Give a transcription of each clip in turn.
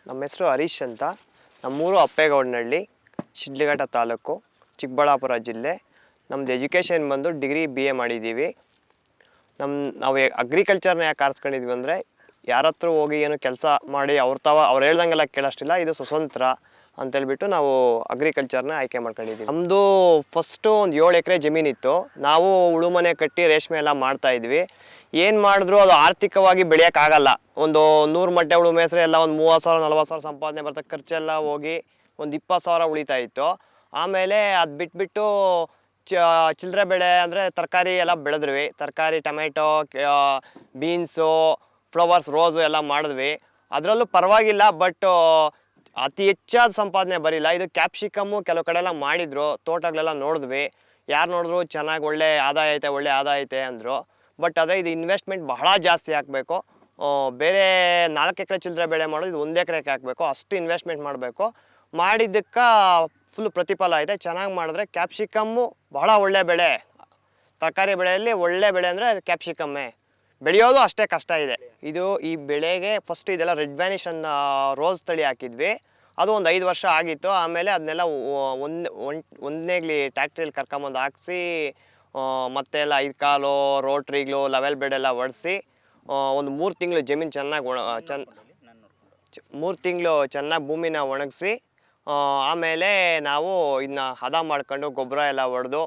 ನಮ್ಮ ಹೆಸರು ಹರೀಶ್ ಅಂತ. ನಮ್ಮೂರು ಅಪ್ಪೇಗೌಡನಹಳ್ಳಿ, ಶಿಡ್ಲಘಟ್ಟ ತಾಲೂಕು, ಚಿಕ್ಕಬಳ್ಳಾಪುರ ಜಿಲ್ಲೆ. ನಮ್ಮದು ಎಜುಕೇಷನ್ ಬಂದು ಡಿಗ್ರಿ BA ಮಾಡಿದ್ದೀವಿ. ನಾವು ಅಗ್ರಿಕಲ್ಚರ್ನ ಯಾಕೆ ಆರಿಸ್ಕೊಂಡಿದ್ವಿ ಅಂದರೆ, ಯಾರ ಹತ್ರ ಹೋಗಿ ಏನು ಕೆಲಸ ಮಾಡಿ ಅವ್ರು ಹೇಳ್ದಂಗೆಲ್ಲ ಕೇಳೋಷ್ಟಿಲ್ಲ, ಇದು ಸ್ವತಂತ್ರ ಅಂತೇಳ್ಬಿಟ್ಟು ನಾವು ಅಗ್ರಿಕಲ್ಚರ್ನ ಆಯ್ಕೆ ಮಾಡ್ಕೊಂಡಿದ್ದೀವಿ. ನಮ್ಮದು ಫಸ್ಟು ಒಂದು 7 ಎಕರೆ ಜಮೀನಿತ್ತು. ನಾವು ಉಳುಮನೆ ಕಟ್ಟಿ ರೇಷ್ಮೆ ಎಲ್ಲ ಮಾಡ್ತಾಯಿದ್ವಿ. ಏನು ಮಾಡಿದ್ರು ಅದು ಆರ್ಥಿಕವಾಗಿ ಬೆಳೆಯೋಕ್ಕಾಗಲ್ಲ. ಒಂದು 100 ಮೊಟ್ಟೆ ಉಳುಮೆ ಹೆಸರು ಎಲ್ಲ ಒಂದು 30,000 40,000 ಸಂಪಾದನೆ ಬರ್ತದೆ. ಖರ್ಚೆಲ್ಲ ಹೋಗಿ ಒಂದು 20,000 ಉಳಿತಾ ಇತ್ತು. ಆಮೇಲೆ ಅದು ಬಿಟ್ಬಿಟ್ಟು ಚಿಲ್ಲರೆ ಬೆಳೆ ಅಂದರೆ ತರಕಾರಿ ಎಲ್ಲ ಬೆಳೆದ್ವಿ. ತರಕಾರಿ, ಟೊಮೆಟೊ, ಬೀನ್ಸು, ಫ್ಲವರ್ಸ್, ರೋಸು ಎಲ್ಲ ಮಾಡಿದ್ವಿ. ಅದರಲ್ಲೂ ಪರವಾಗಿಲ್ಲ, ಬಟ್ ಅತಿ ಹೆಚ್ಚಾದ ಸಂಪಾದನೆ ಬರಿಲ್ಲ. ಇದು ಕ್ಯಾಪ್ಸಿಕಮ್ಮು ಕೆಲವು ಕಡೆ ಎಲ್ಲ ಮಾಡಿದರು, ತೋಟಗಳೆಲ್ಲ ನೋಡಿದ್ವಿ. ಯಾರು ನೋಡಿದ್ರು ಚೆನ್ನಾಗಿ ಒಳ್ಳೆ ಆದಾಯ ಐತೆ ಅಂದರು. ಬಟ್ ಆದರೆ ಇದು ಇನ್ವೆಸ್ಟ್ಮೆಂಟ್ ಬಹಳ ಜಾಸ್ತಿ ಹಾಕಬೇಕು. ಬೇರೆ 4 ಎಕರೆ ಚಿಲ್ಲರೆ ಬೆಳೆ ಮಾಡೋದು, ಇದು 1 ಎಕರೆಗೆ ಹಾಕಬೇಕು. ಅಷ್ಟು ಇನ್ವೆಸ್ಟ್ಮೆಂಟ್ ಮಾಡಬೇಕು. ಮಾಡಿದ್ದಕ್ಕೆ ಫುಲ್ ಪ್ರತಿಫಲ ಐತೆ. ಚೆನ್ನಾಗಿ ಮಾಡಿದ್ರೆ ಕ್ಯಾಪ್ಸಿಕಮ್ಮು ಬಹಳ ಒಳ್ಳೆ ಬೆಳೆ. ತರಕಾರಿ ಬೆಳೆಯಲ್ಲಿ ಒಳ್ಳೆ ಬೆಳೆ ಅಂದರೆ ಕ್ಯಾಪ್ಸಿಕಮ್ಮೇ. ಬೆಳೆಯೋದು ಅಷ್ಟೇ ಕಷ್ಟ ಇದೆ. ಈ ಬೆಳೆಗೆ ಫಸ್ಟ್ ಇದೆಲ್ಲ ರೆಡ್ ವ್ಯಾನಿಷ್ ಅನ್ನೋ ರೋಸ್ ತಳಿ ಹಾಕಿದ್ವಿ. ಅದು ಒಂದು 5 ವರ್ಷ ಆಗಿತ್ತು. ಆಮೇಲೆ ಅದನ್ನೆಲ್ಲ ಒಂದನೇಗ್ಲಿ ಟ್ಯಾಕ್ಟ್ರಿಯಲ್ಲಿ ಕರ್ಕೊಂಬಂದು ಹಾಕ್ಸಿ, ಮತ್ತೆ ಎಲ್ಲ 5 ಕಾಲು ರೋಟ್ರಿಗಳು, ಲೆವೆಲ್ ಬೆಡ್ ಎಲ್ಲ ಹೊಡೆಸಿ, ಒಂದು 3 ತಿಂಗಳು ಜಮೀನು ಚೆನ್ನಾಗಿ 3 ತಿಂಗಳು ಚೆನ್ನಾಗಿ ಭೂಮಿನ ಒಣಗಿಸಿ, ಆಮೇಲೆ ನಾವು ಇದನ್ನ ಹದ ಮಾಡ್ಕೊಂಡು ಗೊಬ್ಬರ ಎಲ್ಲ ಹೊಡೆದು,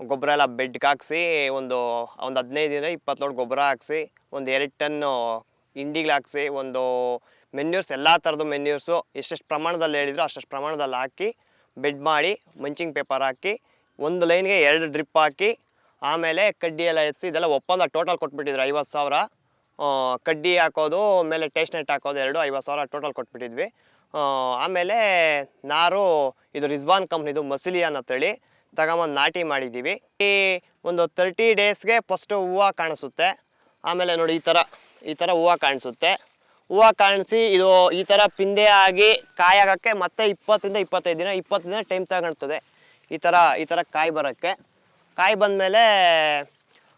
ಗೊಬ್ಬರ ಎಲ್ಲ ಬೆಡ್ಗೆ ಹಾಕ್ಸಿ, ಒಂದು 15 ದಿನ 20 ಲೋಡ್ ಗೊಬ್ಬರ ಹಾಕ್ಸಿ, ಒಂದು 2 ಟನ್ನು ಹಿಂಡಿಗಳು ಹಾಕ್ಸಿ, ಒಂದು ಮೆನ್ಯೂರ್ಸ್, ಎಲ್ಲ ಥರದ್ದು ಮೆನ್ಯೂರ್ಸು ಎಷ್ಟೆಷ್ಟು ಪ್ರಮಾಣದಲ್ಲಿ ಹೇಳಿದ್ರು ಅಷ್ಟಷ್ಟು ಪ್ರಮಾಣದಲ್ಲಿ ಹಾಕಿ, ಬೆಡ್ ಮಾಡಿ, ಮಂಚಿಂಗ್ ಪೇಪರ್ ಹಾಕಿ, ಒಂದು ಲೈನ್ಗೆ 2 ಡ್ರಿಪ್ ಹಾಕಿ, ಆಮೇಲೆ ಕಡ್ಡಿ ಎಲ್ಲ ಎತ್ಸಿ, ಇದೆಲ್ಲ ಒಪ್ಪಂದ ಟೋಟಲ್ ಕೊಟ್ಬಿಟ್ಟಿದ್ರು 50,000. ಕಡ್ಡಿ ಹಾಕೋದು, ಮೇಲೆ ಟೇಸ್ಟ್ ನೆಟ್ ಹಾಕೋದು 50,000 ಟೋಟಲ್ ಕೊಟ್ಬಿಟ್ಟಿದ್ವಿ. ಆಮೇಲೆ ನಾರು ಇದು ರಿಜ್ವಾನ್ ಕಂಪ್ನಿದು ಮಸಿಲಿ ಅನ್ನೋ ತಳಿ ತಗೊಂಬಂದು ನಾಟಿ ಮಾಡಿದ್ದೀವಿ. ಒಂದು 30 ಡೇಸ್ಗೆ ಫಸ್ಟು ಹೂವು ಕಾಣಿಸುತ್ತೆ. ಆಮೇಲೆ ನೋಡಿ ಈ ಥರ ಹೂವು ಕಾಣಿಸುತ್ತೆ. ಹೂವು ಕಾಣಿಸಿ ಇದು ಈ ಥರ ಪಿಂದೆ ಆಗಿ ಕಾಯಿ ಆಗೋಕ್ಕೆ ಮತ್ತೆ 20 ದಿನ 20 ದಿನ ಟೈಮ್ ತಗೊಳ್ತದೆ. ಈ ಥರ ಕಾಯಿ ಬರೋಕ್ಕೆ. ಕಾಯಿ ಬಂದಮೇಲೆ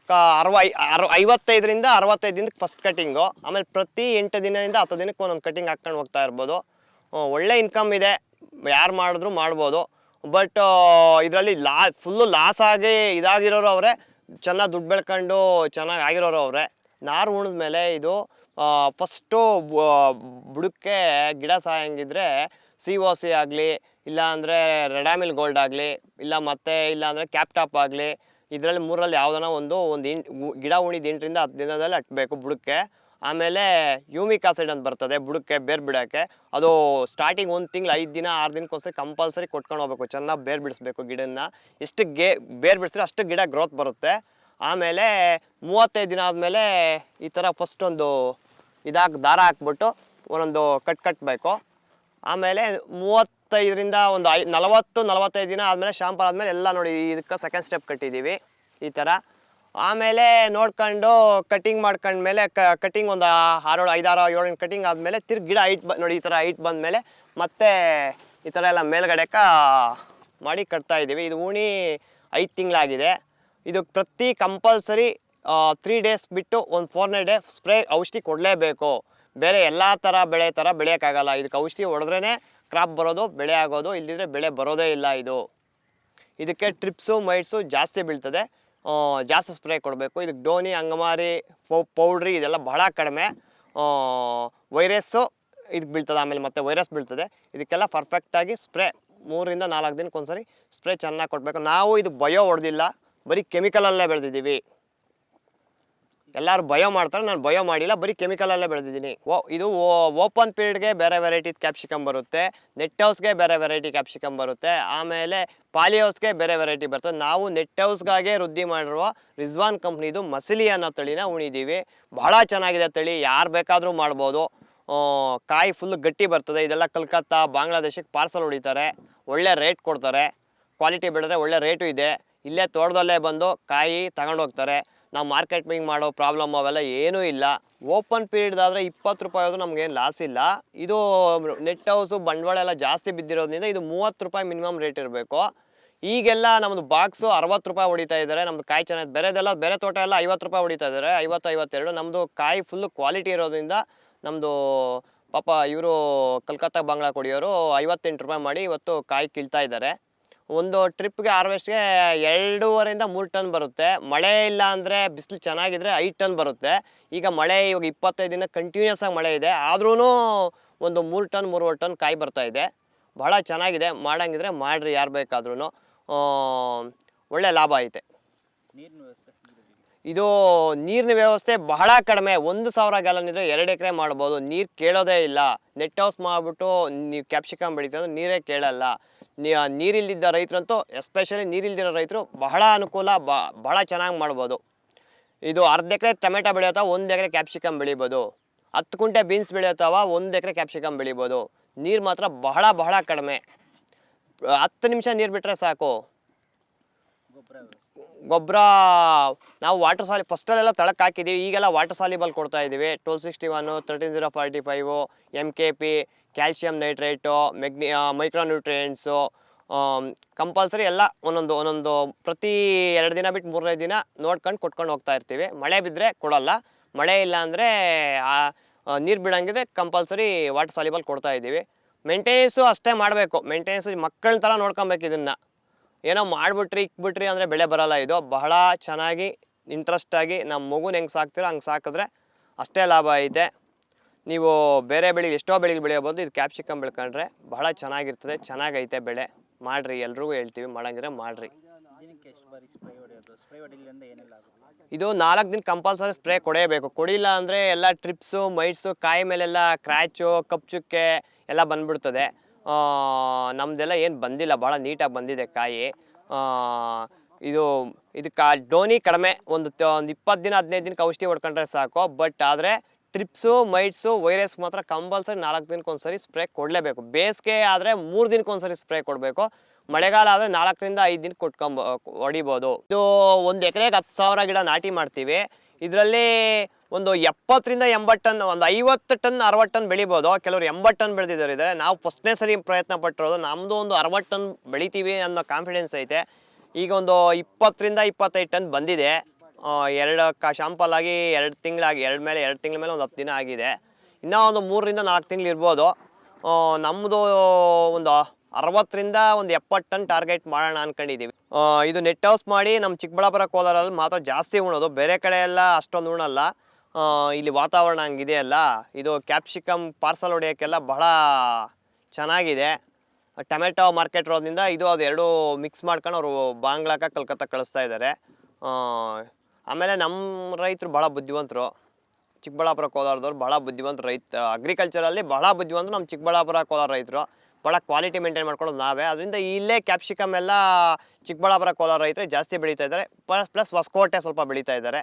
55ರಿಂದ 65 ದಿನಕ್ಕೆ ಫಸ್ಟ್ ಕಟ್ಟಿಂಗು. ಆಮೇಲೆ ಪ್ರತಿ 8 ದಿನದಿಂದ 10 ದಿನಕ್ಕೆ ಒಂದೊಂದು ಕಟ್ಟಿಂಗ್ ಹಾಕ್ಕೊಂಡು ಹೋಗ್ತಾ ಇರ್ಬೋದು. ಒಳ್ಳೆ ಇನ್ಕಮ್ ಇದೆ, ಯಾರು ಮಾಡಿದ್ರು ಮಾಡ್ಬೋದು. ಬಟ್ ಇದರಲ್ಲಿ ಫುಲ್ಲು ಲಾಸ್ ಆಗಿ ಇದಾಗಿರೋರು ಅವರೇ, ಚೆನ್ನಾಗಿ ದುಡ್ಡು ಬೆಳ್ಕೊಂಡು ಚೆನ್ನಾಗಿ ಆಗಿರೋರು ಅವರೇ. ನಾರು ಉಣಿದ್ಮೇಲೆ ಇದು ಫಸ್ಟು ಬುಡಕ್ಕೆ ಗಿಡ ಸಾಯಂಗಿದ್ರೆ COC ಆಗಲಿ, ಇಲ್ಲಾಂದರೆ ರೆಡಾಮಿಲ್ ಗೋಲ್ಡ್ ಆಗಲಿ, ಇಲ್ಲಾಂದರೆ ಕ್ಯಾಪ್ಟಾಪ್ ಆಗಲಿ, ಇದರಲ್ಲಿ 3ರಲ್ಲಿ ಯಾವುದನ್ನ ಒಂದು ಗಿಡ ಉಣಿದ 8ರಿಂದ 10 ದಿನದಲ್ಲಿ ಹಟ್ಟಬೇಕು ಬುಡಕ್ಕೆ. ಆಮೇಲೆ ಯೂಮಿಕ್ ಆಸಿಡ್ ಅಂತ ಬರ್ತದೆ ಬುಡಕ್ಕೆ ಬೇರು ಬಿಡೋಕ್ಕೆ. ಅದು ಸ್ಟಾರ್ಟಿಂಗ್ 1 ತಿಂಗಳು 5 ದಿನ 6 ದಿನಕ್ಕೋಸ್ಕರ ಕಂಪಲ್ಸರಿ ಕೊಟ್ಕೊಂಡು ಹೋಗ್ಬೇಕು. ಚೆನ್ನಾಗಿ ಬೇರು ಬಿಡಿಸ್ಬೇಕು ಗಿಡನ. ಎಷ್ಟು ಬೇರು ಬಿಡಿಸಿದ್ರೆ ಅಷ್ಟು ಗಿಡ ಗ್ರೋತ್ ಬರುತ್ತೆ. ಆಮೇಲೆ 35 ದಿನ ಆದಮೇಲೆ ಈ ಥರ ಫಸ್ಟ್ ಒಂದು ದಾರ ಹಾಕ್ಬಿಟ್ಟು ಒಂದೊಂದು ಕಟ್ಟಬೇಕು. ಆಮೇಲೆ 35ರಿಂದ ಒಂದು 40-45 ದಿನ ಆದಮೇಲೆ ಶಾಂಪಲ್ ಆದಮೇಲೆ ಎಲ್ಲ ನೋಡಿ ಇದಕ್ಕೆ ಸೆಕೆಂಡ್ ಸ್ಟೆಪ್ ಕಟ್ಟಿದ್ದೀವಿ ಈ ಥರ. ಆಮೇಲೆ ನೋಡ್ಕೊಂಡು ಕಟ್ಟಿಂಗ್ ಮಾಡ್ಕೊಂಡ್ಮೇಲೆ ಕಟ್ಟಿಂಗ್ ಒಂದು 5-6-7 ಕಟ್ಟಿಂಗ್ ಆದಮೇಲೆ ತಿರ್ಗಿ ಗಿಡ ಹೈಟ್ ನೋಡಿ ಈ ಥರ ಹೈಟ್ ಬಂದಮೇಲೆ ಮತ್ತೆ ಈ ಥರ ಎಲ್ಲ ಮೇಲ್ಗಡೆಕ ಮಾಡಿ ಕಟ್ತಾಯಿದ್ದೀವಿ. ಇದು ಉಣಿ 5 ತಿಂಗಳಾಗಿದೆ. ಇದು ಪ್ರತಿ ಕಂಪಲ್ಸರಿ 3 ಡೇಸ್ ಬಿಟ್ಟು ಒಂದು 4ನೇ ಡೇ ಸ್ಪ್ರೇ ಔಷಧಿ ಕೊಡಲೇಬೇಕು. ಬೇರೆ ಎಲ್ಲ ಥರ ಬೆಳೆಯೋಕ್ಕಾಗಲ್ಲ. ಇದಕ್ಕೆ ಔಷಧಿ ಹೊಡೆದ್ರೇ ಕ್ರಾಪ್ ಬರೋದು, ಬೆಳೆ ಆಗೋದು, ಇಲ್ಲದಿದ್ರೆ ಬೆಳೆ ಬರೋದೇ ಇಲ್ಲ. ಇದಕ್ಕೆ ಟ್ರಿಪ್ಸು ಮೈಟ್ಸು ಜಾಸ್ತಿ ಬೀಳ್ತದೆ, ಜಾಸ್ತಿ ಸ್ಪ್ರೇ ಕೊಡಬೇಕು. ಇದಕ್ಕೆ ಡೋನಿ, ಅಂಗಮಾರಿ, ಪೌಡ್ರಿ ಇದೆಲ್ಲ ಬಹಳ ಕಡಿಮೆ. ವೈರಸ್ಸು ಇದಕ್ಕೆ ಬೀಳ್ತದೆ, ಆಮೇಲೆ ಮತ್ತೆ ವೈರಸ್ ಬೀಳ್ತದೆ. ಇದಕ್ಕೆಲ್ಲ ಪರ್ಫೆಕ್ಟಾಗಿ ಸ್ಪ್ರೇ 3ರಿಂದ 4 ದಿನಕ್ಕೊಂದ್ಸರಿ ಸ್ಪ್ರೇ ಚೆನ್ನಾಗಿ ಕೊಡಬೇಕು. ನಾವು ಇದು ಬಯೋ ಹೊಡೆದಿಲ್ಲ, ಬರೀ ಕೆಮಿಕಲಲ್ಲೇ ಬೆಳೆದಿದ್ದೀವಿ. ಎಲ್ಲರೂ ಬಯೋ ಮಾಡ್ತಾರೆ, ನಾನು ಬಯೋ ಮಾಡಿಲ್ಲ, ಬರೀ ಕೆಮಿಕಲಲ್ಲೇ ಬೆಳೆದಿದ್ದೀನಿ. ಇದು ಓಪನ್ ಪೀರಿಯಡ್ಗೆ ಬೇರೆ ವೆರೈಟಿ ಕ್ಯಾಪ್ಸಿಕಮ್ ಬರುತ್ತೆ, ನೆಟ್ ಹೌಸ್ಗೆ ಬೇರೆ ವೆರೈಟಿ ಕ್ಯಾಪ್ಸಿಕಮ್ ಬರುತ್ತೆ, ಆಮೇಲೆ ಪಾಲಿ ಹೌಸ್ಗೆ ಬೇರೆ ವೆರೈಟಿ ಬರ್ತದೆ. ನಾವು ನೆಟ್ ಹೌಸ್ಗಾಗೆ ವೃದ್ಧಿ ಮಾಡಿರುವ ರಿಜ್ವಾನ್ ಕಂಪ್ನಿದು ಮಸಿಲಿ ಅನ್ನೋ ತಳಿನ ಉಣಿದ್ದೀವಿ. ಬಹಳ ಚೆನ್ನಾಗಿದೆ ತಳಿ, ಯಾರು ಬೇಕಾದರೂ ಮಾಡ್ಬೋದು. ಕಾಯಿ ಫುಲ್ ಗಟ್ಟಿ ಬರ್ತದೆ. ಇದೆಲ್ಲ ಕಲ್ಕತ್ತಾ, ಬಾಂಗ್ಲಾದೇಶಕ್ಕೆ ಪಾರ್ಸಲ್ ಹೊಡಿತಾರೆ, ಒಳ್ಳೆ ರೇಟ್ ಕೊಡ್ತಾರೆ. ಕ್ವಾಲಿಟಿ ಬೆಳೆದ್ರೆ ಒಳ್ಳೆ ರೇಟು ಇದೆ. ಇಲ್ಲೇ ತೋಟದಲ್ಲೇ ಬಂದು ಕಾಯಿ ತಗೊಂಡೋಗ್ತಾರೆ. ನಾವು ಮಾರ್ಕೆಟಿಂಗ್ ಮಾಡೋ ಪ್ರಾಬ್ಲಮ್ ಅವೆಲ್ಲ ಏನೂ ಇಲ್ಲ. ಓಪನ್ ಪೀರಿಯಡ್ದಾದರೆ 20 ರೂಪಾಯಿ ಆದರೂ ನಮಗೇನು ಲಾಸ್ ಇಲ್ಲ. ಇದು ನೆಟ್ ಹೌಸು ಬಂಡವಾಳ ಎಲ್ಲ ಜಾಸ್ತಿ ಬಿದ್ದಿರೋದ್ರಿಂದ ಇದು 30 ರೂಪಾಯಿ ಮಿನಿಮಮ್ ರೇಟ್ ಇರಬೇಕು. ಈಗೆಲ್ಲ ನಮ್ಮದು ಬಾಕ್ಸು 60 ರೂಪಾಯಿ ಹೊಡಿತಾ ಇದ್ದಾರೆ. ನಮ್ಮದು ಕಾಯಿ ಚೆನ್ನಾಗಿ, ಬೇರೆ ತೋಟ ಎಲ್ಲ 50 ರೂಪಾಯಿ ಹೊಡಿತಾ ಇದ್ದಾರೆ, 50-52. ನಮ್ಮದು ಕಾಯಿ ಫುಲ್ಲು ಕ್ವಾಲಿಟಿ ಇರೋದ್ರಿಂದ ನಮ್ಮದು ಪಾಪ ಇವರು ಕಲ್ಕತ್ತಾ ಬಾಂಗ್ಲಾ ಕೊಡಿಯೋರು 58 ರೂಪಾಯಿ ಮಾಡಿ ಇವತ್ತು ಕಾಯಿ ಕೀಳ್ತಾ ಇದ್ದಾರೆ. ಒಂದು ಟ್ರಿಪ್ಗೆ ಹಾರ್ವೆಸ್ಟ್ಗೆ 2.5ರಿಂದ 3 ಟನ್ ಬರುತ್ತೆ. ಮಳೆ ಇಲ್ಲ ಅಂದರೆ ಬಿಸಿಲು ಚೆನ್ನಾಗಿದ್ರೆ 5 ಟನ್ ಬರುತ್ತೆ. ಈಗ ಮಳೆ ಇವಾಗ 25 ದಿನ ಕಂಟಿನ್ಯೂಸ್ ಆಗಿ ಮಳೆ ಇದೆ, ಆದ್ರೂ ಒಂದು 3 ಟನ್ 3.5 ಟನ್ ಕಾಯಿ ಬರ್ತಾ ಇದೆ. ಬಹಳ ಚೆನ್ನಾಗಿದೆ, ಮಾಡಂಗಿದ್ರೆ ಮಾಡಿರಿ ಯಾರು ಬೇಕಾದ್ರೂ. ಒಳ್ಳೆ ಲಾಭ ಐತೆ. ಇದು ನೀರಿನ ವ್ಯವಸ್ಥೆ ಬಹಳ ಕಡಿಮೆ, 1,000 ಗ್ಯಾಲನ್ ಇದ್ರೆ 2 ಎಕರೆ ಮಾಡ್ಬೋದು. ನೀರು ಕೇಳೋದೇ ಇಲ್ಲ. ನೆಟ್ ಹೌಸ್ ಮಾಡಿಬಿಟ್ಟು ನೀವು ಕ್ಯಾಪ್ಸಿಕಮ್ ಬೆಳೀತಾರೆ ನೀರೇ ಕೇಳಲ್ಲ. ನೀರಿಲ್ದಿದ್ದ ರೈತರಂತೂ, ಎಸ್ಪೆಷಲಿ ನೀರಿಲ್ದಿರೋ ರೈತರು ಬಹಳ ಅನುಕೂಲ, ಬಹಳ ಚೆನ್ನಾಗಿ ಮಾಡ್ಬೋದು. ಇದು ಅರ್ಧ ಎಕರೆ ಟೊಮೆಟೊ ಬೆಳೆಯೋತಾವ, 1 ಎಕರೆ ಕ್ಯಾಪ್ಸಿಕಮ್ ಬೆಳಿಬೋದು. 10 ಕುಂಟೆ ಬೀನ್ಸ್ ಬೆಳೆಯೋತಾವ, 1 ಎಕರೆ ಕ್ಯಾಪ್ಸಿಕಮ್ ಬೆಳಿಬೋದು. ನೀರು ಮಾತ್ರ ಬಹಳ ಬಹಳ ಕಡಿಮೆ, 10 ನಿಮಿಷ ನೀರು ಬಿಟ್ಟರೆ ಸಾಕು. ಗೊಬ್ಬರ ನಾವು ಫಸ್ಟಲ್ಲೆಲ್ಲ ತಳಕ್ಕೆ ಹಾಕಿದ್ದೀವಿ, ಈಗೆಲ್ಲ ವಾಟರ್ ಸಾಲಿಬಲ್ ಕೊಡ್ತಾ ಇದ್ದೀವಿ. 1261, 13045, MKP, calcium nitrate, micro nutrients compulsory ಎಲ್ಲ ಒಂದೊಂದು ಪ್ರತಿ 2 ದಿನ ಬಿಟ್ಟು 3 ದಿನ ನೋಡ್ಕೊಂಡು ಕೊಟ್ಕೊಂಡು ಹೋಗ್ತಾ ಇರ್ತೀವಿ. ಮಳೆ ಬಿದ್ದರೆ ಕೊಡೋಲ್ಲ, ಮಳೆ ಇಲ್ಲ ಅಂದರೆ ನೀರು ಬಿಡೋಂಗಿದ್ರೆ ಕಂಪಲ್ಸರಿ ವಾಟರ್ ಸಾಲಿಬಲ್ ಕೊಡ್ತಾ ಇದ್ದೀವಿ. ಮೇಂಟೆನೆನ್ಸು ಅಷ್ಟೇ ಮಾಡಬೇಕು. ಮೇಂಟೆನೆನ್ಸು ಮಕ್ಕಳ ಥರ ನೋಡ್ಕೊಬೇಕು. ಇದನ್ನು ಏನೋ ಮಾಡಿಬಿಟ್ರಿ ಇಕ್ಬಿಟ್ರಿ ಅಂದರೆ ಬೆಳೆ ಬರೋಲ್ಲ. ಇದು ಬಹಳ ಚೆನ್ನಾಗಿ ಇಂಟ್ರೆಸ್ಟಾಗಿ ನಮ್ಮ ಮಗುನ ಹೆಂಗೆ ಸಾಕ್ತೀರೋ ಹಂಗೆ ಸಾಕಿದ್ರೆ ಅಷ್ಟೇ ಲಾಭ ಐತೆ. ನೀವು ಬೇರೆ ಬೆಳೆಗೆ ಎಷ್ಟೋ ಬೆಳೆಗೆ ಬೆಳೆಯಬೋದು, ಇದು ಕ್ಯಾಪ್ಸಿಕಮ್ ಬೆಳ್ಕೊಂಡ್ರೆ ಬಹಳ ಚೆನ್ನಾಗಿರ್ತದೆ, ಚೆನ್ನಾಗೈತೆ ಬೆಳೆ. ಮಾಡಿರಿ, ಎಲ್ರಿಗೂ ಹೇಳ್ತೀವಿ, ಮಾಡಂಗಿದ್ರೆ ಮಾಡಿರಿ. ಇದು 4 ದಿನ ಕಂಪಲ್ಸರಿ ಸ್ಪ್ರೇ ಕೊಡೇಬೇಕು. ಕೊಡಿಲ್ಲ ಅಂದರೆ ಎಲ್ಲ ಟ್ರಿಪ್ಸು, ಮೈಟ್ಸು, ಕಾಯಿ ಮೇಲೆಲ್ಲ ಕ್ರ್ಯಾಚು, ಕಪ್ಪು ಚುಕ್ಕೆ ಎಲ್ಲ ಬಂದ್ಬಿಡ್ತದೆ. ನಮ್ಮದೆಲ್ಲ ಏನು ಬಂದಿಲ್ಲ, ಭಾಳ ನೀಟಾಗಿ ಬಂದಿದೆ ಕಾಯಿ. ಇದಕ್ಕೆ ಡೋನಿ ಕಡಿಮೆ, ಒಂದು 20 ದಿನ 15 ದಿನಕ್ಕೆ ಔಷಧಿ ಹೊಡ್ಕೊಂಡ್ರೆ ಸಾಕು. ಬಟ್ ಆದರೆ ಟ್ರಿಪ್ಸು, ಮೈಟ್ಸು, ವೈರಸ್ ಮಾತ್ರ ಕಂಪಲ್ಸರಿ 4 ದಿನಕ್ಕೊಂದ್ಸರಿ ಸ್ಪ್ರೇ ಕೊಡಲೇಬೇಕು. ಬೇಸಿಗೆ ಆದರೆ 3 ದಿನಕ್ಕೊಂದ್ಸರಿ ಸ್ಪ್ರೇ ಕೊಡಬೇಕು. ಮಳೆಗಾಲ ಆದರೆ 4ರಿಂದ 5 ದಿನಕ್ಕೆ ಹೊಡಿಬೋದು. ಇದು 1 ಎಕರೆಗೆ 10,000 ಗಿಡ ನಾಟಿ ಮಾಡ್ತೀವಿ. ಇದರಲ್ಲಿ ಒಂದು 70ರಿಂದ 80 ಟನ್, ಒಂದು 50 ಟನ್ 60 ಟನ್ ಬೆಳಿಬೋದು. ಕೆಲವರು 80 ಟನ್ ಬೆಳೆದಿದ್ದಾರೆ ಇದ್ದಾರೆ. ನಾವು ಫಸ್ಟ್ನೇ ಸರಿ ಪ್ರಯತ್ನ ಪಟ್ಟಿರೋದು, ನಮ್ಮದು ಒಂದು 60 ಟನ್ ಬೆಳಿತೀವಿ ಅನ್ನೋ ಕಾನ್ಫಿಡೆನ್ಸ್ ಐತೆ. ಈಗ ಒಂದು 20ರಿಂದ 25 ಟನ್ ಬಂದಿದೆ. 2 ಶಾಂಪಲ್ ಆಗಿ 2 ತಿಂಗಳಾಗಿ, 2 ತಿಂಗಳ ಮೇಲೆ ಒಂದು 10 ದಿನ ಆಗಿದೆ. ಇನ್ನೂ ಒಂದು 3ರಿಂದ 4 ತಿಂಗಳು ಇರ್ಬೋದು. ನಮ್ಮದು ಒಂದು 60ರಿಂದ ಒಂದು 70 ಟನ್ ಟಾರ್ಗೆಟ್ ಮಾಡೋಣ ಅಂದ್ಕೊಂಡಿದ್ದೀವಿ. ಇದು ನೆಟ್ ಹೌಸ್ ಮಾಡಿ ನಮ್ಮ ಚಿಕ್ಕಬಳ್ಳಾಪುರ ಕೋಲಾರಲ್ಲಿ ಮಾತ್ರ ಜಾಸ್ತಿ ಉಣೋದು, ಬೇರೆ ಕಡೆ ಎಲ್ಲ ಅಷ್ಟೊಂದು ಉಣಲ್ಲ. ಇಲ್ಲಿ ವಾತಾವರಣ ಹಂಗಿದೆಯಲ್ಲ, ಇದು ಕ್ಯಾಪ್ಸಿಕಮ್ ಪಾರ್ಸಲ್ ಹೊಡೆಯೋಕ್ಕೆಲ್ಲ ಬಹಳ ಚೆನ್ನಾಗಿದೆ. ಟೊಮೆಟೊ ಮಾರ್ಕೆಟ್ ರೋಡ್ನಿಂದ ಇದು ಅದು ಎರಡೂ ಮಿಕ್ಸ್ ಮಾಡ್ಕೊಂಡು ಅವರು ಬಾಂಗ್ಲಾಕ ಕಲ್ಕತ್ತಾ ಕಳಿಸ್ತಾ ಇದ್ದಾರೆ. ಆಮೇಲೆ ನಮ್ಮ ರೈತರು ಭಾಳ ಬುದ್ಧಿವಂತರು, ಚಿಕ್ಕಬಳ್ಳಾಪುರ ಕೋಲಾರದವ್ರು ಭಾಳ ಬುದ್ಧಿವಂತರು. ಅಗ್ರಿಕಲ್ಚರಲ್ಲಿ ಭಾಳ ಬುದ್ಧಿವಂತರು ನಮ್ಮ ಚಿಕ್ಕಬಳ್ಳಾಪುರ ಕೋಲಾರ ರೈತರು. ಭಾಳ ಕ್ವಾಲಿಟಿ ಮೇಂಟೈನ್ ಮಾಡ್ಕೊಳ್ಳೋದು ನಾವೇ. ಅದರಿಂದ ಇಲ್ಲೇ ಕ್ಯಾಪ್ಸಿಕಮ್ ಎಲ್ಲ ಚಿಕ್ಕಬಳ್ಳಾಪುರ ಕೋಲಾರ ರೈತರು ಜಾಸ್ತಿ ಬೆಳೀತಾ ಇದ್ದಾರೆ. ಪ್ಲಸ್ ಹೊಸಕೋಟೆ ಸ್ವಲ್ಪ ಬೆಳೀತಾ ಇದ್ದಾರೆ.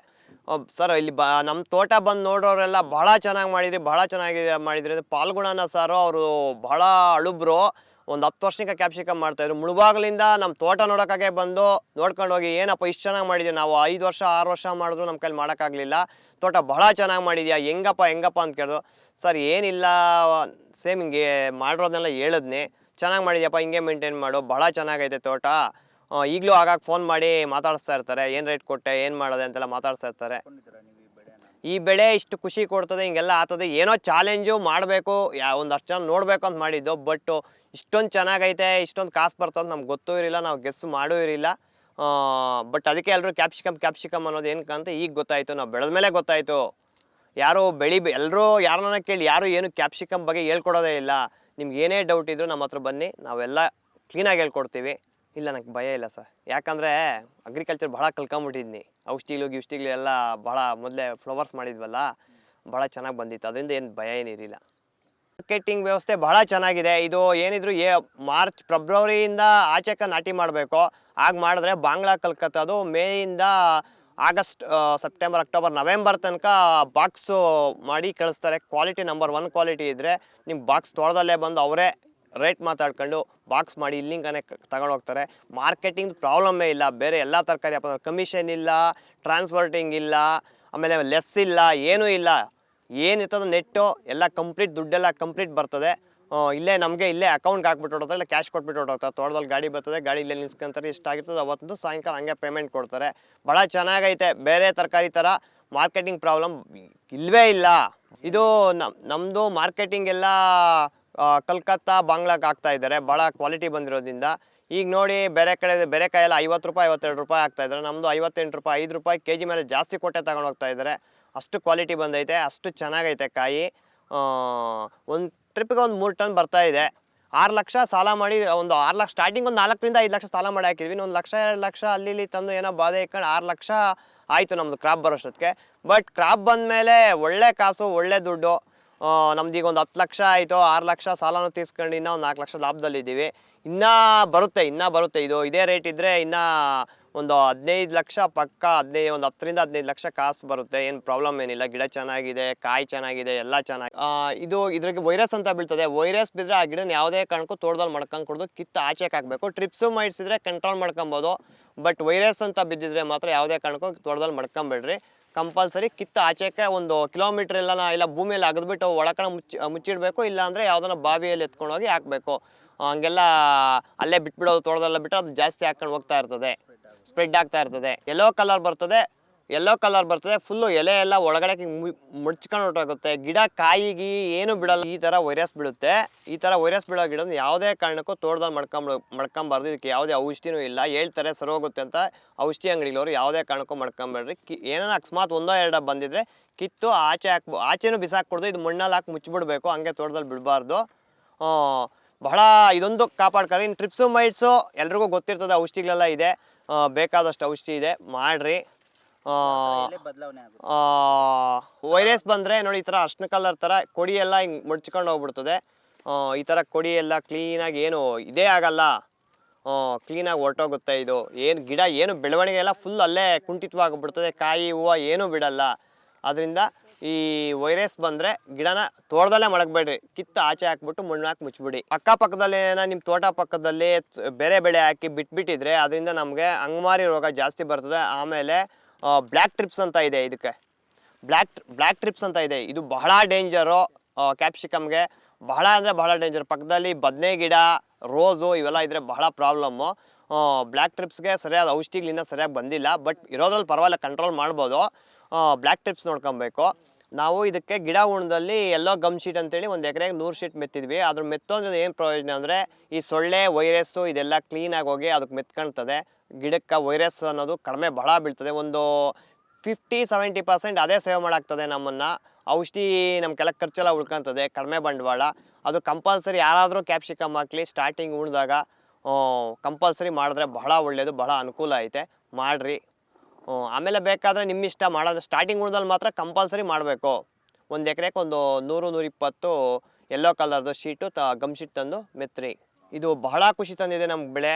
ಸರ್ ಇಲ್ಲಿ ನಮ್ಮ ತೋಟ ಬಂದು ನೋಡೋರೆಲ್ಲ ಭಾಳ ಚೆನ್ನಾಗಿ ಮಾಡಿದ್ರಿ, ಭಾಳ ಚೆನ್ನಾಗಿ ಮಾಡಿದ್ರಿ. ಪಾಲ್ಗುಣನ ಸಾರು ಅವರು ಭಾಳ ಅಳುಬ್ರು, ಒಂದು 10 ವರ್ಷಕ್ಕೆ ಕ್ಯಾಪ್ಸಿಕಮ್ ಮಾಡ್ತಾಯಿದ್ರು. ಮುಳುಬಾಗಿಲಿಂದ ನಮ್ಮ ತೋಟ ನೋಡೋಕ್ಕಾಗೆ ಬಂದು ನೋಡ್ಕೊಂಡು ಹೋಗಿ, ಏನಪ್ಪ ಇಷ್ಟು ಚೆನ್ನಾಗಿ ಮಾಡಿದ್ವಿ, ನಾವು 5 ವರ್ಷ 6 ವರ್ಷ ಮಾಡಿದ್ರು ನಮ್ಮ ಕೈಲಿ ಮಾಡೋಕ್ಕಾಗಲಿಲ್ಲ, ತೋಟ ಭಾಳ ಚೆನ್ನಾಗಿ ಮಾಡಿದ್ಯಾ, ಹೆಂಗಪ್ಪ ಅಂತ ಕೇಳಿದ್ರು. ಸರ್ ಏನಿಲ್ಲ, ಸೇಮ್ ಹಿಂಗೆ ಮಾಡಿರೋದನ್ನೆಲ್ಲ ಹೇಳಿದ್ನಿ, ಚೆನ್ನಾಗಿ ಮಾಡಿದ್ಯಪ್ಪ, ಹಿಂಗೆ ಮೇಂಟೈನ್ ಮಾಡು, ಭಾಳ ಚೆನ್ನಾಗೈತೆ ತೋಟ. ಈಗಲೂ ಆಗಾಗ ಫೋನ್ ಮಾಡಿ ಮಾತಾಡಿಸ್ತಾ ಇರ್ತಾರೆ, ಏನು ರೇಟ್ ಕೊಟ್ಟೆ, ಏನು ಮಾಡೋದೆ ಅಂತೆಲ್ಲ ಮಾತಾಡ್ತಾ ಇರ್ತಾರೆ. ಈ ಬೆಳೆ ಇಷ್ಟು ಖುಷಿ ಕೊಡ್ತದೆ, ಹಿಂಗೆಲ್ಲ ಆಗ್ತದೆ, ಏನೋ ಚಾಲೆಂಜು ಮಾಡಬೇಕು, ಒಂದಷ್ಟು ಜನ ನೋಡಬೇಕು ಅಂತ ಮಾಡಿದ್ದು. ಬಟ್ ಇಷ್ಟೊಂದು ಚೆನ್ನಾಗೈತೆ, ಇಷ್ಟೊಂದು ಕಾಸು ಬರ್ತದೆ ನಮ್ಗೆ ಗೊತ್ತೂ ಇರಲಿಲ್ಲ, ನಾವು ಗೆಸ್ ಮಾಡೂ ಇರಲಿಲ್ಲ. ಬಟ್ ಅದಕ್ಕೆ ಎಲ್ಲರೂ ಕ್ಯಾಪ್ಸಿಕಮ್ ಅನ್ನೋದು ಏನಕ್ಕೆ ಅಂತ ಈಗ ಗೊತ್ತಾಯಿತು, ನಾವು ಬೆಳೆದ ಮೇಲೆ ಗೊತ್ತಾಯಿತು. ಯಾರು ಎಲ್ಲರೂ ಯಾರನ್ನ ಕೇಳಿ ಯಾರು ಏನು ಕ್ಯಾಪ್ಸಿಕಮ್ ಬಗ್ಗೆ ಹೇಳ್ಕೊಡೋದೇ ಇಲ್ಲ. ನಿಮ್ಗೆ ಏನೇ ಡೌಟ್ ಇದ್ದರೂ ನಮ್ಮ ಹತ್ರ ಬನ್ನಿ, ನಾವೆಲ್ಲ ಕ್ಲೀನಾಗಿ ಹೇಳ್ಕೊಡ್ತೀವಿ. ಇಲ್ಲ, ನನಗೆ ಭಯ ಇಲ್ಲ ಸರ್, ಯಾಕಂದರೆ ಅಗ್ರಿಕಲ್ಚರ್ ಭಾಳ ಕಲ್ಕೊಂಬಿಟ್ಟಿದ್ನಿ. ಗಿಷ್ಟಿಗಳು ಎಲ್ಲ ಭಾಳ ಮೊದಲೇ ಫ್ಲವರ್ಸ್ ಮಾಡಿದ್ವಲ್ಲ, ಭಾಳ ಚೆನ್ನಾಗಿ ಬಂದಿತ್ತು, ಅದರಿಂದ ಏನು ಭಯ ಏನಿರಲಿಲ್ಲ. ಮಾರ್ಕೆಟಿಂಗ್ ವ್ಯವಸ್ಥೆ ಭಾಳ ಚೆನ್ನಾಗಿದೆ. ಇದು ಏನಿದ್ರು ಫೆಬ್ರವರಿಯಿಂದ ಆಚೆಕ ನಾಟಿ ಮಾಡಬೇಕು. ಆಗ ಮಾಡಿದ್ರೆ ಬಾಂಗ್ಲಾ ಕಲ್ಕತ್ತಾದು ಮೇಯಿಂದ ಆಗಸ್ಟ್, ಸೆಪ್ಟೆಂಬರ್, ಅಕ್ಟೋಬರ್, ನವೆಂಬರ್ ತನಕ ಬಾಕ್ಸು ಮಾಡಿ ಕಳಿಸ್ತಾರೆ. ಕ್ವಾಲಿಟಿ ನಂಬರ್ 1 ಕ್ವಾಲಿಟಿ ಇದ್ದರೆ ನಿಮ್ಮ ಬಾಕ್ಸ್ ತೊಳೆದಲ್ಲೇ ಬಂದು ಅವರೇ ರೇಟ್ ಮಾತಾಡ್ಕೊಂಡು ಬಾಕ್ಸ್ ಮಾಡಿ ಇಲ್ಲಿಂಗನೇ ತಗೊಂಡು ಹೋಗ್ತಾರೆ. ಮಾರ್ಕೆಟಿಂಗ್ ಪ್ರಾಬ್ಲಮ್ಮೇ ಇಲ್ಲ. ಬೇರೆ ಎಲ್ಲ ತರಕಾರಿ ಕಮಿಷನ್ ಇಲ್ಲ, ಟ್ರಾನ್ಸ್ಪೋರ್ಟಿಂಗ್ ಇಲ್ಲ, ಆಮೇಲೆ ಲೆಸ್ ಇಲ್ಲ, ಏನೂ ಇಲ್ಲ. ಏನಿರ್ತದೋ ನೆಟ್ಟು ಎಲ್ಲ ಕಂಪ್ಲೀಟ್, ದುಡ್ಡೆಲ್ಲ ಕಂಪ್ಲೀಟ್ ಬರ್ತದೆ. ಇಲ್ಲೇ ನಮಗೆ ಇಲ್ಲೇ ಅಕೌಂಟ್ಗೆ ಹಾಕ್ಬಿಟ್ಟು ಹೊಡೋತಾರೆ, ಇಲ್ಲ ಕ್ಯಾಶ್ ಕೊಟ್ಬಿಟ್ಟು ಹೊಡೋಗ್ತಾರೆ. ತೋಟದಲ್ಲಿ ಗಾಡಿ ಬರ್ತದೆ, ಗಾಡಿ ಇಲ್ಲೇ ನಿಲ್ಸ್ಕೊಂತಾರೆ, ಇಷ್ಟಾಗಿರ್ತದೆ ಅವತ್ತು ಸಾಯಂಕಾಲ ಹಂಗೆ ಪೇಮೆಂಟ್ ಕೊಡ್ತಾರೆ. ಭಾಳ ಚೆನ್ನಾಗೈತೆ. ಬೇರೆ ತರಕಾರಿ ಥರ ಮಾರ್ಕೆಟಿಂಗ್ ಪ್ರಾಬ್ಲಮ್ ಇಲ್ಲವೇ ಇಲ್ಲ. ಇದು ನಮ್ಮದು ಮಾರ್ಕೆಟಿಂಗ್ ಎಲ್ಲ ಕಲ್ಕತ್ತಾ ಬಾಂಗ್ಲಾಕ್ಕೆ ಆಗ್ತಾ ಇದ್ದಾರೆ, ಭಾಳ ಕ್ವಾಲಿಟಿ ಬಂದಿರೋದ್ರಿಂದ. ಈಗ ನೋಡಿ ಬೇರೆ ಕಾಯೆಲ್ಲ 50 ರೂಪಾಯಿ 52 ರೂಪಾಯಿ ಆಗ್ತಾಯಿದ್ದಾರೆ, ನಮ್ಮದು 58 ರೂಪಾಯಿ 5 ರೂಪಾಯಿ ಕೆ ಜಿ ಮೇಲೆ ಜಾಸ್ತಿ ಕೊಟ್ಟೆ ತಗೊಂಡು ಹೋಗ್ತಾ ಇದ್ದಾರೆ. ಅಷ್ಟು ಕ್ವಾಲಿಟಿ ಬಂದೈತೆ, ಅಷ್ಟು ಚೆನ್ನಾಗೈತೆ ಕಾಯಿ. ಒಂದು ಟ್ರಿಪ್ಪಿಗೆ ಒಂದು 3 ಟನ್ ಬರ್ತಾ ಇದೆ. 6 ಲಕ್ಷ ಸಾಲ ಮಾಡಿ, ಒಂದು 6 ಲಕ್ಷ ಸ್ಟಾರ್ಟಿಂಗ್ ಒಂದು 4 ರಿಂದ 5 ಲಕ್ಷ ಸಾಲ ಮಾಡಿ ಹಾಕಿದ್ವಿ. 1 ಲಕ್ಷ 2 ಲಕ್ಷ ಅಲ್ಲಿ ಇಲ್ಲಿ ತಂದು ಏನೋ ಬಾಧೆ ಇಟ್ಕೊಂಡು 6 ಲಕ್ಷ ಆಯಿತು ನಮ್ಮದು ಕ್ರಾಪ್ ಬರೋಷ್ಟೊತ್ತಿಗೆ. ಬಟ್ ಕ್ರಾಪ್ ಬಂದಮೇಲೆ ಒಳ್ಳೆ ಕಾಸು, ಒಳ್ಳೆ ದುಡ್ಡು. ನಮ್ದೀಗ ಒಂದು 10 ಲಕ್ಷ ಆಯಿತು, 6 ಲಕ್ಷ ಸಾಲನೂ ತೀರ್ಸ್ಕೊಂಡು ಇನ್ನೂ ಒಂದು 4 ಲಕ್ಷ ಲಾಭದಲ್ಲಿದ್ದೀವಿ. ಇನ್ನೂ ಬರುತ್ತೆ. ಇದೇ ರೇಟ್ ಇದ್ದರೆ ಇನ್ನೂ ಒಂದು 15 ಲಕ್ಷ ಪಕ್ಕ, ಒಂದು 10 ರಿಂದ 15 ಲಕ್ಷ ಕಾಸು ಬರುತ್ತೆ. ಏನು ಪ್ರಾಬ್ಲಮ್ ಏನಿಲ್ಲ. ಗಿಡ ಚೆನ್ನಾಗಿದೆ, ಕಾಯಿ ಚೆನ್ನಾಗಿದೆ, ಎಲ್ಲ ಚೆನ್ನಾಗಿ. ಇದ್ರಿಗೆ ವೈರಸ್ ಅಂತ ಬೀಳ್ತದೆ. ವೈರಸ್ ಬಿದ್ದರೆ ಆ ಗಿಡನ ಯಾವುದೇ ಕಾರಣಕ್ಕೂ ತೋಟದಲ್ಲಿ ಮಾಡ್ಕೊಂಡು ಕೊಡೋದು, ಕಿತ್ತು ಆಚೆಗೆ ಹಾಕಬೇಕು. ಟ್ರಿಪ್ಸು ಮೈಟ್ಸಿದ್ರೆ ಕಂಟ್ರೋಲ್ ಮಾಡ್ಕೊಬೋದು. ಬಟ್ ವೈರಸ್ ಅಂತ ಬಿದ್ದಿದ್ರೆ ಮಾತ್ರ ಯಾವುದೇ ಕಾರಣಕ್ಕೂ ತೋಟದಲ್ಲಿ ಮಾಡ್ಕೊಂಬೇಡ್ರಿ. ಕಂಪಲ್ಸರಿ ಕಿತ್ತು ಆಚೆಗೆ 1 ಕಿಲೋಮೀಟ್ರ್ ಇಲ್ಲ ಭೂಮಿಯಲ್ಲಿ ಅಗದ್ಬಿಟ್ಟು ಒಳಕಣ ಮುಚ್ಚಿಡಬೇಕು. ಇಲ್ಲಾಂದರೆ ಯಾವುದನ್ನ ಬಾವಿಯಲ್ಲಿ ಎತ್ಕೊಂಡೋಗಿ ಹಾಕಬೇಕು. ಹಂಗೆಲ್ಲ ಅಲ್ಲೇ ಬಿಟ್ಬಿಡೋದು, ತೋಟದಲ್ಲ ಬಿಟ್ಟರೆ ಅದು ಜಾಸ್ತಿ ಹಾಕ್ಕೊಂಡು ಹೋಗ್ತಾ ಇರ್ತದೆ, ಸ್ಪ್ರೆಡ್ ಆಗ್ತಾ ಇರ್ತದೆ. ಯೆಲ್ಲೋ ಕಲರ್ ಬರ್ತದೆ ಫುಲ್ಲು ಎಲೆ ಎಲ್ಲ ಒಳಗಡೆ ಮುಡ್ಚ್ಕೊಂಡು ಹೊರಟೋಗುತ್ತೆ. ಗಿಡ ಕಾಯಿಗೆ ಏನು ಬಿಡಲ್ಲ. ಈ ಥರ ವೈರಸ್ ಬೀಳುತ್ತೆ. ಈ ಥರ ವೈರಸ್ ಬೀಳೋ ಗಿಡನ ಯಾವುದೇ ಕಾರಣಕ್ಕೂ ತೋಟದಲ್ಲಿ ಮಡ್ಕೊಂಬಾರ್ದು. ಇದಕ್ಕೆ ಯಾವುದೇ ಔಷಧಿನೂ ಇಲ್ಲ. ಹೇಳ್ತಾರೆ ಸರಿ ಹೋಗುತ್ತೆ ಅಂತ, ಔಷಧಿ ಅಂಗಡಿಗಳವರು ಯಾವುದೇ ಕಾರಣಕ್ಕೂ ಮಡ್ಕೊಂಬೇಡ್ರಿ. ಏನಾನ ಅಕಸ್ಮಾತ್ 1-2 ಬಂದಿದ್ರೆ ಕಿತ್ತು ಆಚೆನೂ ಬಿಸಾಕ್ಕೊಡ್ದು. ಇದು ಮಣ್ಣಲ್ಲಿ ಹಾಕಿ ಮುಚ್ಚಿಬಿಡ್ಬೇಕು, ಹಂಗೆ ತೋಟದಲ್ಲಿ ಬಿಡಬಾರ್ದು. ಬಹಳ ಇದೊಂದು ಕಾಪಾಡ್ಕೊಳ್ಳಿ. ಇನ್ನು ಟ್ರಿಪ್ಸು ಮೈಟ್ಸು ಎಲ್ರಿಗೂ ಗೊತ್ತಿರ್ತದೆ, ಔಷಧಿಗಳೆಲ್ಲ ಇದೆ, ಬೇಕಾದಷ್ಟು ಔಷಧಿ ಇದೆ, ಮಾಡಿರಿ. ವೈರಸ್ ಬಂದರೆ ನೋಡಿ, ಈ ಥರ ಅರ್ಶಿನ ಕಲರ್ ಥರ ಕೊಡಿ ಎಲ್ಲ ಹಿಂಗೆ ಮುಡ್ಚ್ಕೊಂಡು ಹೋಗ್ಬಿಡ್ತದೆ. ಈ ಥರ ಕೊಡಿ ಎಲ್ಲ ಕ್ಲೀನಾಗಿ ಏನು ಇದೇ ಆಗಲ್ಲ, ಕ್ಲೀನಾಗಿ ಹೊರಟೋಗುತ್ತೆ. ಇದು ಏನು ಗಿಡ ಏನು ಬೆಳವಣಿಗೆ ಎಲ್ಲ ಫುಲ್ ಅಲ್ಲೇ ಕುಂಠಿತವಾಗಿಬಿಡ್ತದೆ. ಕಾಯಿ ಹೂವು ಏನೂ ಬಿಡಲ್ಲ. ಅದರಿಂದ ಈ ವೈರಸ್ ಬಂದರೆ ಗಿಡನ ತೋಟದಲ್ಲೇ ಮಡಗಬೇಡ್ರಿ, ಕಿತ್ತು ಆಚೆ ಹಾಕ್ಬಿಟ್ಟು ಮಣ್ಣು ಹಾಕಿ ಮುಚ್ಚಿಬಿಡಿ. ಅಕ್ಕಪಕ್ಕದಲ್ಲಿ ನಿಮ್ಮ ತೋಟ ಪಕ್ಕದಲ್ಲಿ ಬೇರೆ ಬೆಳೆ ಹಾಕಿ ಬಿಟ್ಬಿಟ್ಟಿದ್ರೆ ಅದರಿಂದ ನಮಗೆ ಅಂಗಮಾರಿ ರೋಗ ಜಾಸ್ತಿ ಬರ್ತದೆ. ಆಮೇಲೆ ಬ್ಲ್ಯಾಕ್ ಟ್ರಿಪ್ಸ್ ಅಂತ ಇದೆ. ಇದಕ್ಕೆ ಬ್ಲ್ಯಾಕ್ ಟ್ರಿಪ್ಸ್ ಅಂತ ಇದೆ. ಇದು ಬಹಳ ಡೇಂಜರು. ಕ್ಯಾಪ್ಸಿಕಮ್ಗೆ ಬಹಳ ಅಂದರೆ ಬಹಳ ಡೇಂಜರ್. ಪಕ್ಕದಲ್ಲಿ ಬದನೆ ಗಿಡ, ರೋಸು ಇವೆಲ್ಲ ಇದ್ದರೆ ಬಹಳ ಪ್ರಾಬ್ಲಮ್ಮು. ಬ್ಲ್ಯಾಕ್ ಟ್ರಿಪ್ಸ್ಗೆ ಸರಿಯಾದ ಔಷಧಿಗಳಿನ್ನ ಸರಿಯಾಗಿ ಬಂದಿಲ್ಲ. ಬಟ್ ಇರೋದ್ರಲ್ಲಿ ಪರವಾಗಿಲ್ಲ, ಕಂಟ್ರೋಲ್ ಮಾಡ್ಬೋದು. ಬ್ಲ್ಯಾಕ್ ಟ್ರಿಪ್ಸ್ ನೋಡ್ಕೊಬೇಕು. ನಾವು ಇದಕ್ಕೆ ಗಿಡ ಉಣದಲ್ಲಿ ಎಲ್ಲೋ ಗಮ್ ಶೀಟ್ ಅಂತೇಳಿ 1 ಎಕರೆಗೆ 100 ಶೀಟ್ ಮೆತ್ತಿದ್ವಿ. ಅದ್ರ ಮೆತ್ತೋದ್ರೆ ಏನು ಪ್ರಯೋಜನ ಅಂದರೆ, ಈ ಸೊಳ್ಳೆ ವೈರಸ್ಸು ಇದೆಲ್ಲ ಕ್ಲೀನಾಗಿ ಹೋಗಿ ಅದಕ್ಕೆ ಮೆತ್ಕೊಳ್ತದೆ. ಗಿಡಕ್ಕೆ ವೈರಸ್ ಅನ್ನೋದು ಕಡಿಮೆ ಬಹಳ ಬೀಳ್ತದೆ. ಒಂದು 50-70% ಅದೇ ಸೇವ್ ಮಾಡಾಗ್ತದೆ ನಮ್ಮನ್ನು. ಔಷಧಿ ನಮ್ಗೆಲ್ಲ ಖರ್ಚೆಲ್ಲ ಉಳ್ಕೊತದೆ, ಕಡಿಮೆ ಬಂಡವಾಳ. ಅದು ಕಂಪಲ್ಸರಿ ಯಾರಾದರೂ ಕ್ಯಾಪ್ಸಿಕಮ್ ಹಾಕಲಿ ಸ್ಟಾರ್ಟಿಂಗ್ ಉಣಿದಾಗ ಕಂಪಲ್ಸರಿ ಮಾಡಿದ್ರೆ ಬಹಳ ಒಳ್ಳೆಯದು, ಬಹಳ ಅನುಕೂಲ ಐತೆ, ಮಾಡಿರಿ. ಆಮೇಲೆ ಬೇಕಾದರೆ ನಿಮ್ಮಿಷ್ಟ ಮಾಡೋದು. ಸ್ಟಾರ್ಟಿಂಗ್ ಉಳ್ದಲ್ಲಿ ಮಾತ್ರ ಕಂಪಲ್ಸರಿ ಮಾಡಬೇಕು. 1 ಎಕರೆಗೆ ಒಂದು 100-120 ಯೆಲ್ಲೋ ಕಲರ್ದು ಶೀಟು ಗಮ್ ಶೀಟ್ ತಂದು ಮೆತ್ರಿ. ಇದು ಬಹಳ ಖುಷಿ ತಂದಿದೆ ನಮ್ಗೆ ಬೆಳೆ,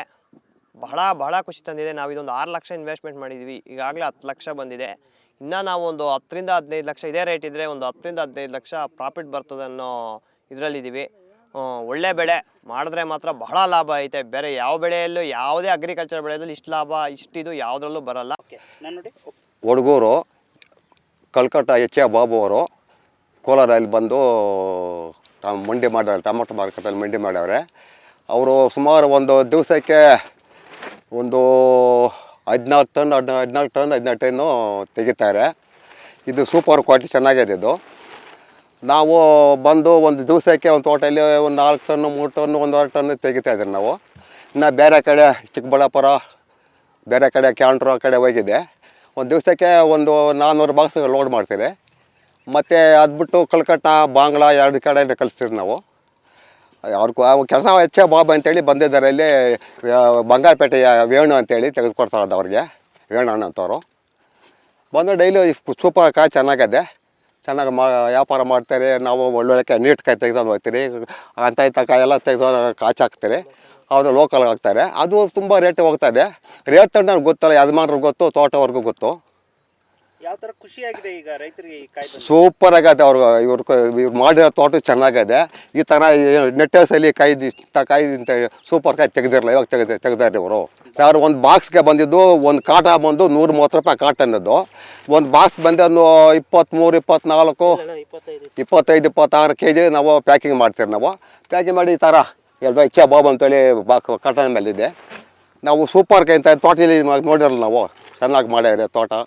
ಬಹಳ ಖುಷಿ ತಂದಿದೆ. ನಾವು ಇದೊಂದು 6 ಲಕ್ಷ ಇನ್ವೆಸ್ಟ್ಮೆಂಟ್ ಮಾಡಿದ್ವಿ, ಈಗಾಗಲೇ 10 ಲಕ್ಷ ಬಂದಿದೆ. ಇನ್ನು ನಾವು ಒಂದು 10 ರಿಂದ 15 ಲಕ್ಷ, ಇದೇ ರೇಟ್ ಇದ್ದರೆ ಒಂದು 10 ರಿಂದ 15 ಲಕ್ಷ ಪ್ರಾಫಿಟ್ ಬರ್ತದೆ ಅನ್ನೋ ಇದರಲ್ಲಿದ್ದೀವಿ. ಒಳ್ಳೆ ಬೆಳೆ ಮಾಡಿದ್ರೆ ಮಾತ್ರ ಬಹಳ ಲಾಭ ಐತೆ. ಬೇರೆ ಯಾವ ಬೆಳೆಯಲ್ಲೂ, ಯಾವುದೇ ಅಗ್ರಿಕಲ್ಚರ್ ಬೆಳೆಯಲ್ಲೂ ಇಷ್ಟು ಲಾಭ ಇಷ್ಟಿದು ಯಾವುದ್ರಲ್ಲೂ ಬರಲ್ಲ. ಹುಡುಗರು ಕಲ್ಕಟ್ಟ ಎಚ್.ಎ. ಬಾಬು ಅವರು ಕೋಲಾರಲ್ಲಿ ಬಂದು ಮಂಡಿ ಮಾಡ್ಯಾರೆ, ಟೊಮೊಟೊ ಮಾರ್ಕೆಟಲ್ಲಿ ಮಂಡಿ ಮಾಡ್ಯಾವ್ರೆ. ಅವರು ಸುಮಾರು ಒಂದು ದಿವಸಕ್ಕೆ ಒಂದು 14 ಟನ್ನು ತೆಗಿತಾರೆ. ಇದು ಸೂಪರ್ ಕ್ವಾಲಿಟಿ ಚೆನ್ನಾಗಿದೆ. ಇದು ನಾವು ಬಂದು ಒಂದು ದಿವಸಕ್ಕೆ ಒಂದು ತೋಟದಲ್ಲಿ ಒಂದು 4 ಟನ್ನು 3 ಟನ್ನು 1.5 ಟನ್ನು ತೆಗಿತಾಯಿದ್ರಿ ನಾವು. ಇನ್ನು ಬೇರೆ ಕಡೆ ಚಿಕ್ಕಬಳ್ಳಾಪುರ, ಬೇರೆ ಕಡೆ ಕ್ಯಾಂಟ್ರು ಕಡೆ ಹೋಗಿದೆ. ಒಂದು ದಿವಸಕ್ಕೆ ಒಂದು 400 ಬಾಕ್ಸ್ ಲೋಡ್ ಮಾಡ್ತೀರಿ. ಮತ್ತು ಅದು ಬಿಟ್ಟು ಕಲ್ಕಟ್ಟ, ಬಾಂಗ್ಲಾ 2 ಕಡೆಯಿಂದ ಕಳಿಸ್ತೀವಿ ನಾವು. ಅವ್ರು ಕೆಲಸ ಎಚ್.ಎ. ಬಾಬು ಅಂತೇಳಿ ಬಂದಿದ್ದಾರೆ. ಇಲ್ಲಿ ಬಂಗಾರಪೇಟೆಯ ವೇಣು ಅಂತೇಳಿ ತೆಗೆದುಕೊಡ್ತಾರೆ ಅವ್ರಿಗೆ, ವೇಣು ಅಣ್ಣ ಅಂತವರು ಬಂದು ಡೈಲಿ ಸೂಪರ್ ಕಾಯಿ ಚೆನ್ನಾಗಿದೆ, ಚೆನ್ನಾಗಿ ವ್ಯಾಪಾರ ಮಾಡ್ತಾರೆ. ನಾವು ಒಳ್ಳೊಳ್ಳೆ ನೀಟ್ ಕಾಯಿ ತೆಗೆದು ಹೋಗ್ತೀರಿ, ಅಂಥ ಕಾಯಿ ಎಲ್ಲ ತೆಗೆದು ಕಾಚಿ ಹಾಕ್ತೀರಿ. ಅವರು ಲೋಕಲ್ಗೆ ಹಾಕ್ತಾರೆ. ಅದು ತುಂಬ ರೇಟ್ ಹೋಗ್ತಾಯಿದೆ. ರೇಟ್ ನನಗೆ ಗೊತ್ತಲ್ಲ, ಯಜಮಾನ್ರಿಗೆ ಗೊತ್ತು, ತೋಟವ್ರಿಗೂ ಗೊತ್ತು. ಯಾವ ಥರ ಖುಷಿಯಾಗಿದೆ ಈಗ ರೈತರಿಗೆ ಈ ಕಾಯಿ? ಸೂಪರ್ ಆಗೈತೆ. ಇವ್ರು ಮಾಡಿರೋ ತೋಟ ಚೆನ್ನಾಗಿದೆ. ಈ ಥರ ನೆಟ್ಟಸಲ್ಲಿ ಕಾಯಿ ಇಂಥ ಕಾಯಿ ಇಂಥ ಸೂಪರ್ ಕಾಯಿ ತೆಗೆದಿರಲ್ಲ, ಇವಾಗ ತೆಗ್ದಾರೆ ಇವರು. ಸರ್ ಒಂದು ಬಾಕ್ಸ್ಗೆ ಬಂದಿದ್ದು ಒಂದು ಕಾಟ ಬಂದು 130 ರೂಪಾಯಿ ಕಾಟನ್ನದು. ಒಂದು ಬಾಕ್ಸ್ ಬಂದು ಒಂದು 23, 24, 25, 26 kg ನಾವು ಪ್ಯಾಕಿಂಗ್ ಮಾಡ್ತೀವಿ. ನಾವು ಪ್ಯಾಕಿಂಗ್ ಮಾಡಿ ಈ ಥರ ಎಚ್.ಎ. ಬಾಬು ಅಂತೇಳಿ ಕಾಟನ್ ಮೇಲಿದೆ. ನಾವು ಸೂಪರ್ ಕಾಯಿ ಅಂತ ತೋಟದಲ್ಲಿ ನೋಡಿರಲ್ಲ ನಾವು, ಚೆನ್ನಾಗಿ ಮಾಡ್ಯಾರೆ ತೋಟ.